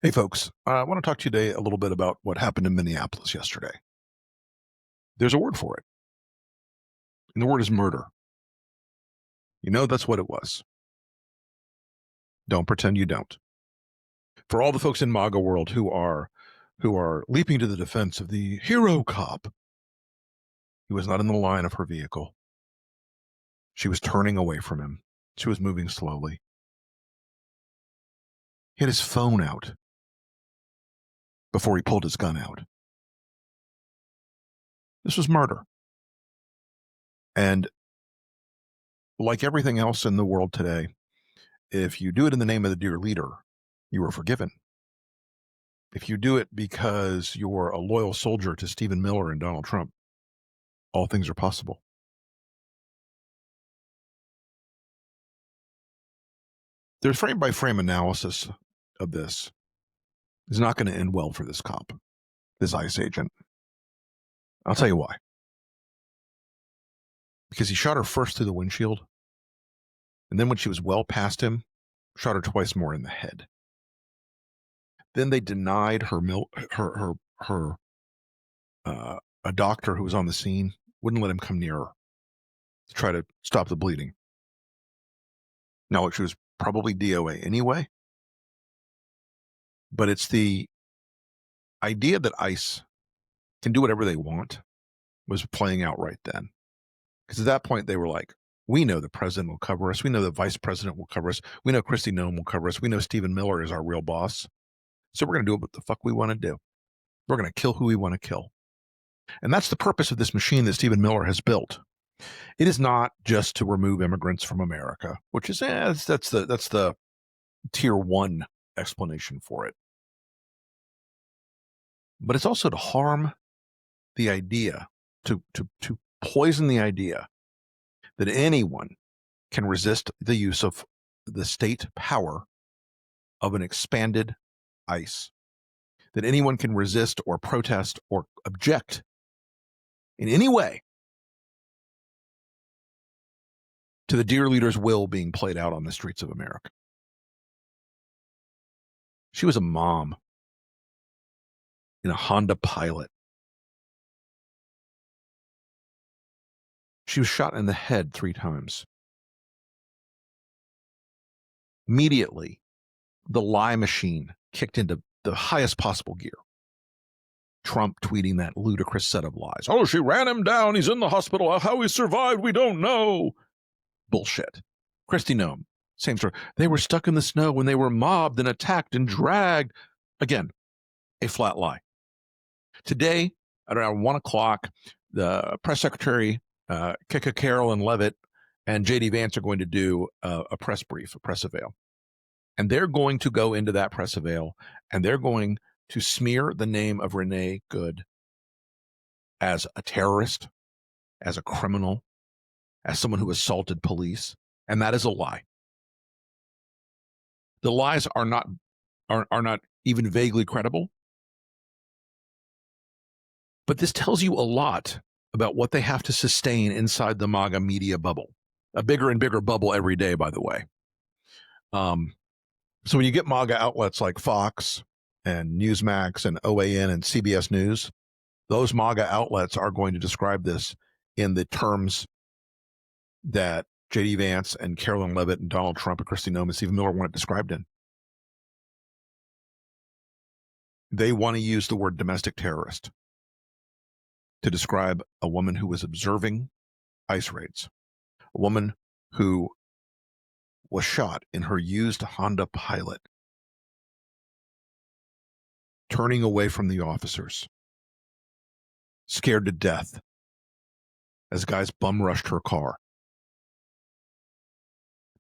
Hey, folks, I want to talk to you today a little bit about what happened in Minneapolis yesterday. There's a word for it, and the word is murder. You know that's what it was. Don't pretend you don't. For all the folks in MAGA world who are leaping to the defense of the hero cop, he was not in the line of her vehicle. She was turning away from him. She was moving slowly. He had his phone out before he pulled his gun out. This was murder. And like everything else in the world today, if you do it in the name of the dear leader, you are forgiven. If you do it because you're a loyal soldier to Stephen Miller and Donald Trump, all things are possible. There's frame by frame analysis of this. It's not going to end well for this cop, this ICE agent. I'll tell you why. Because he shot her first through the windshield, and then when she was well past him, shot her twice more in the head. Then they denied a doctor who was on the scene, wouldn't let him come near her to try to stop the bleeding. Now, she was probably DOA anyway, but it's the idea that ICE can do whatever they want was playing out right then. Because at that point, they were like, we know the president will cover us. We know the vice president will cover us. We know Kristi Noem will cover us. We know Stephen Miller is our real boss. So we're going to do what the fuck we want to do. We're going to kill who we want to kill. And that's the purpose of this machine that Stephen Miller has built. It is not just to remove immigrants from America, which is that's the tier one explanation for it. But it's also to harm the idea, to poison the idea that anyone can resist the use of the state power of an expanded ICE, that anyone can resist or protest or object in any way to the dear leader's will being played out on the streets of America. She was a mom in a Honda Pilot. She was shot in the head 3 times. Immediately, the lie machine kicked into the highest possible gear. Trump tweeting that ludicrous set of lies. Oh, she ran him down. He's in the hospital. How he survived, we don't know. Bullshit. Kristi Noem, same story. They were stuck in the snow when they were mobbed and attacked and dragged. Again, a flat lie. Today, at around 1 o'clock, the press secretary, Carolyn Levitt, and J.D. Vance are going to do a press brief, a press avail. And they're going to go into that press avail, and they're going to smear the name of Renee Good as a terrorist, as a criminal, as someone who assaulted police. And that is a lie. The lies are not even vaguely credible. But this tells you a lot about what they have to sustain inside the MAGA media bubble. A bigger and bigger bubble every day, by the way. So when you get MAGA outlets like Fox and Newsmax and OAN and CBS News, those MAGA outlets are going to describe this in the terms that J.D. Vance and Carolyn Levitt and Donald Trump and Kristi Noem and Stephen Miller want it described in. They want to use the word domestic terrorist to describe a woman who was observing ICE raids, a woman who was shot in her used Honda Pilot, turning away from the officers, scared to death as guys bum rushed her car.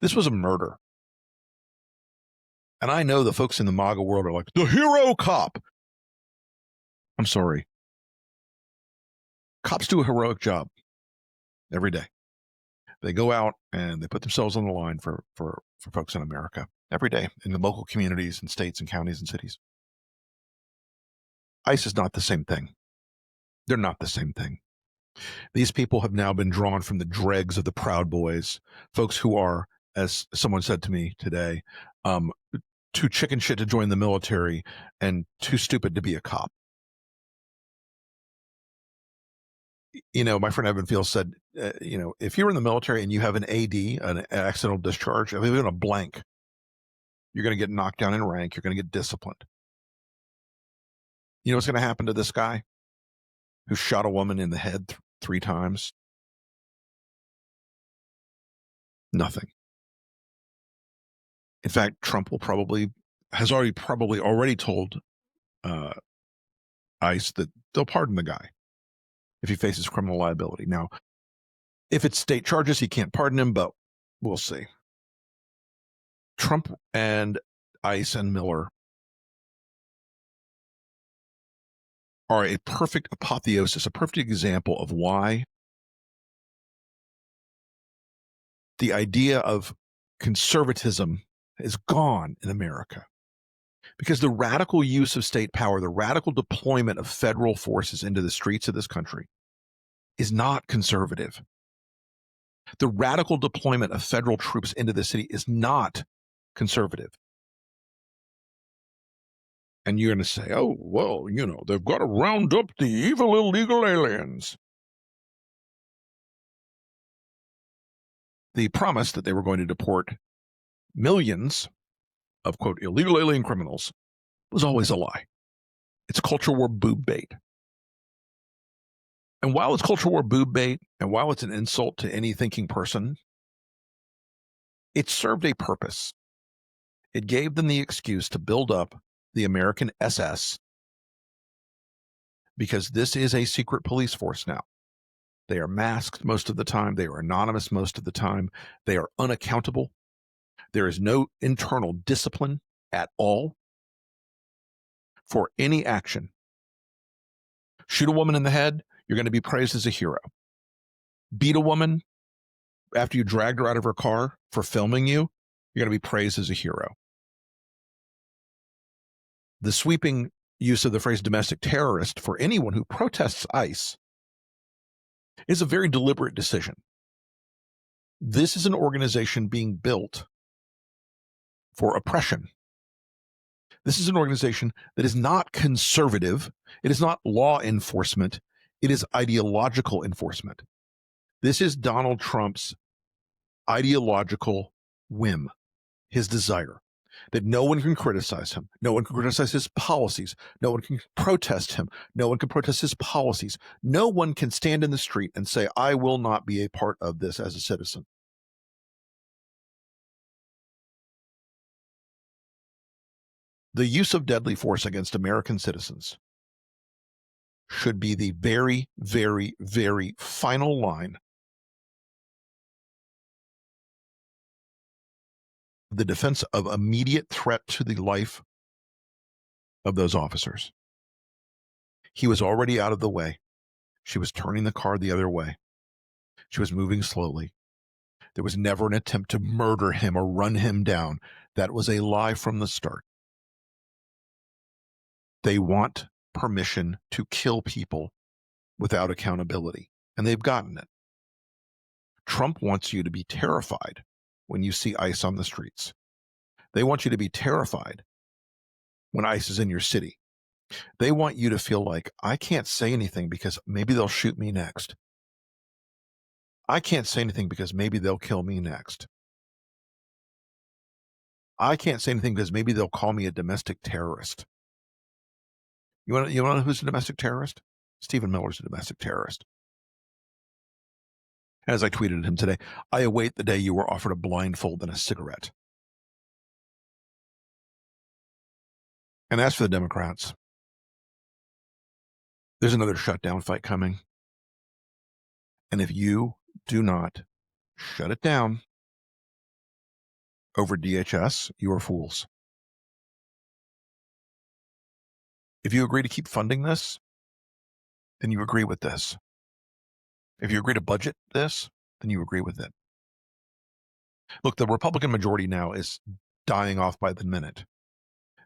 This was a murder. And I know the folks in the MAGA world are like, the hero cop. I'm sorry. Cops do a heroic job every day. They go out and they put themselves on the line for folks in America every day in the local communities and states and counties and cities. ICE is not the same thing. They're not the same thing. These people have now been drawn from the dregs of the Proud Boys, folks who are, as someone said to me today, too chicken shit to join the military and too stupid to be a cop. My friend Evan Fields said, if you're in the military and you have an AD, an accidental discharge, even a blank, you're going to get knocked down in rank. You're going to get disciplined. You know what's going to happen to this guy who shot a woman in the head 3 times? Nothing. In fact, Trump has already told ICE that they'll pardon the guy if he faces criminal liability. Now, if it's state charges, he can't pardon him, but we'll see. Trump and ICE and Miller are a perfect apotheosis, a perfect example of why the idea of conservatism is gone in America. Because the radical use of state power, the radical deployment of federal forces into the streets of this country is not conservative. The radical deployment of federal troops into the city is not conservative. And you're going to say, oh, well, they've got to round up the evil illegal aliens. The promise that they were going to deport millions of, quote, illegal alien criminals was always a lie. It's culture war boob bait. And while it's culture war boob bait, and while it's an insult to any thinking person, it served a purpose. It gave them the excuse to build up the American SS, because this is a secret police force now. They are masked most of the time. They are anonymous most of the time. They are unaccountable. There is no internal discipline at all for any action. Shoot a woman in the head, you're going to be praised as a hero. Beat a woman after you dragged her out of her car for filming you, you're going to be praised as a hero. The sweeping use of the phrase domestic terrorist for anyone who protests ICE is a very deliberate decision. This is an organization being built for oppression. This is an organization that is not conservative. It is not law enforcement. It is ideological enforcement. This is Donald Trump's ideological whim, his desire, that no one can criticize him. No one can criticize his policies. No one can protest him. No one can protest his policies. No one can stand in the street and say, I will not be a part of this as a citizen. The use of deadly force against American citizens should be the very, very, very final line. The defense of immediate threat to the life of those officers. He was already out of the way. She was turning the car the other way. She was moving slowly. There was never an attempt to murder him or run him down. That was a lie from the start. They want permission to kill people without accountability, and they've gotten it. Trump wants you to be terrified when you see ICE on the streets. They want you to be terrified when ICE is in your city. They want you to feel like, I can't say anything because maybe they'll shoot me next. I can't say anything because maybe they'll kill me next. I can't say anything because maybe they'll call me a domestic terrorist. You want to know who's a domestic terrorist? Stephen Miller's a domestic terrorist. As I tweeted at him today, I await the day you were offered a blindfold and a cigarette. And as for the Democrats, there's another shutdown fight coming. And if you do not shut it down over DHS, you are fools. If you agree to keep funding this, then you agree with this. If you agree to budget this, then you agree with it. Look, the Republican majority now is dying off by the minute.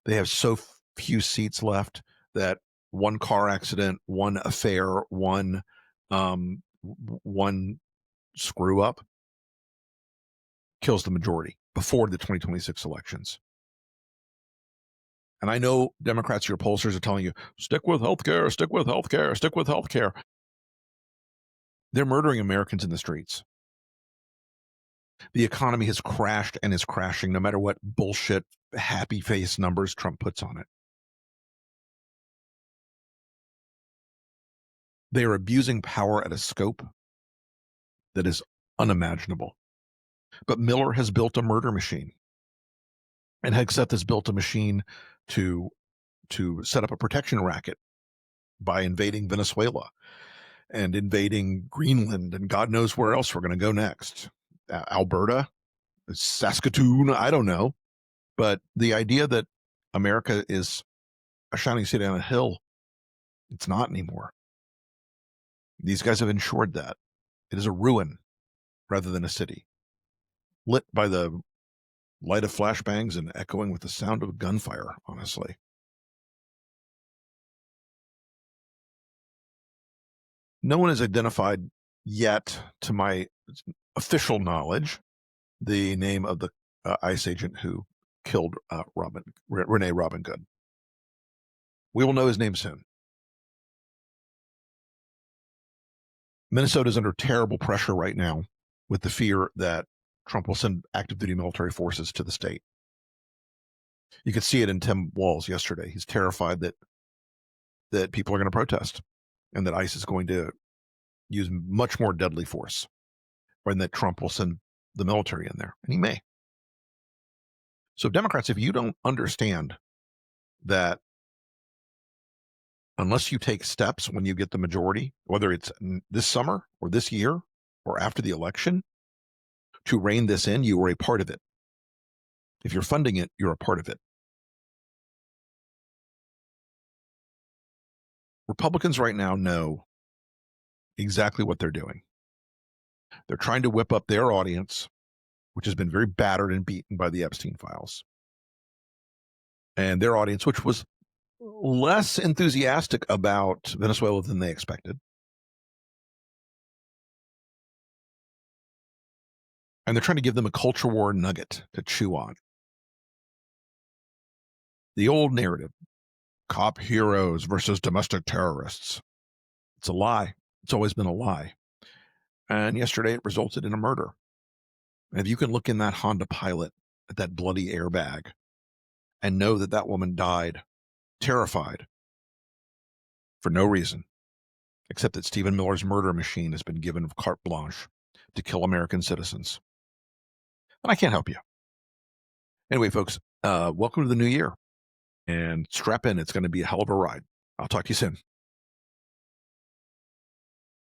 They have so few seats left that one car accident, one affair, one screw up kills the majority before the 2026 elections. And I know Democrats, your pollsters are telling you, stick with healthcare, stick with healthcare, stick with healthcare. They're murdering Americans in the streets. The economy has crashed and is crashing no matter what bullshit happy face numbers Trump puts on it. They are abusing power at a scope that is unimaginable. But Miller has built a murder machine. And Hegseth has built a machine to set up a protection racket by invading Venezuela and invading Greenland and God knows where else we're going to go next. Alberta, Saskatoon, I don't know. But the idea that America is a shining city on a hill, it's not anymore. These guys have ensured that. It is a ruin rather than a city, lit by the light of flashbangs and echoing with the sound of gunfire, honestly. No one has identified yet, to my official knowledge, the name of the ICE agent who killed Renee Robin Good. We will know his name soon. Minnesota is under terrible pressure right now with the fear that Trump will send active duty military forces to the state. You could see it in Tim Walz yesterday. He's terrified that people are going to protest and that ICE is going to use much more deadly force, and that Trump will send the military in there, and he may. So Democrats, if you don't understand that unless you take steps when you get the majority, whether it's this summer or this year or after the election, to rein this in, you are a part of it. If you're funding it, you're a part of it. Republicans right now know exactly what they're doing. They're trying to whip up their audience, which has been very battered and beaten by the Epstein files. And their audience, which was less enthusiastic about Venezuela than they expected. And they're trying to give them a culture war nugget to chew on. The old narrative, cop heroes versus domestic terrorists. It's a lie. It's always been a lie. And yesterday it resulted in a murder. And if you can look in that Honda Pilot at that bloody airbag and know that that woman died terrified for no reason, except that Stephen Miller's murder machine has been given carte blanche to kill American citizens. And I can't help you. Anyway, folks, welcome to the new year. And strap in. It's going to be a hell of a ride. I'll talk to you soon.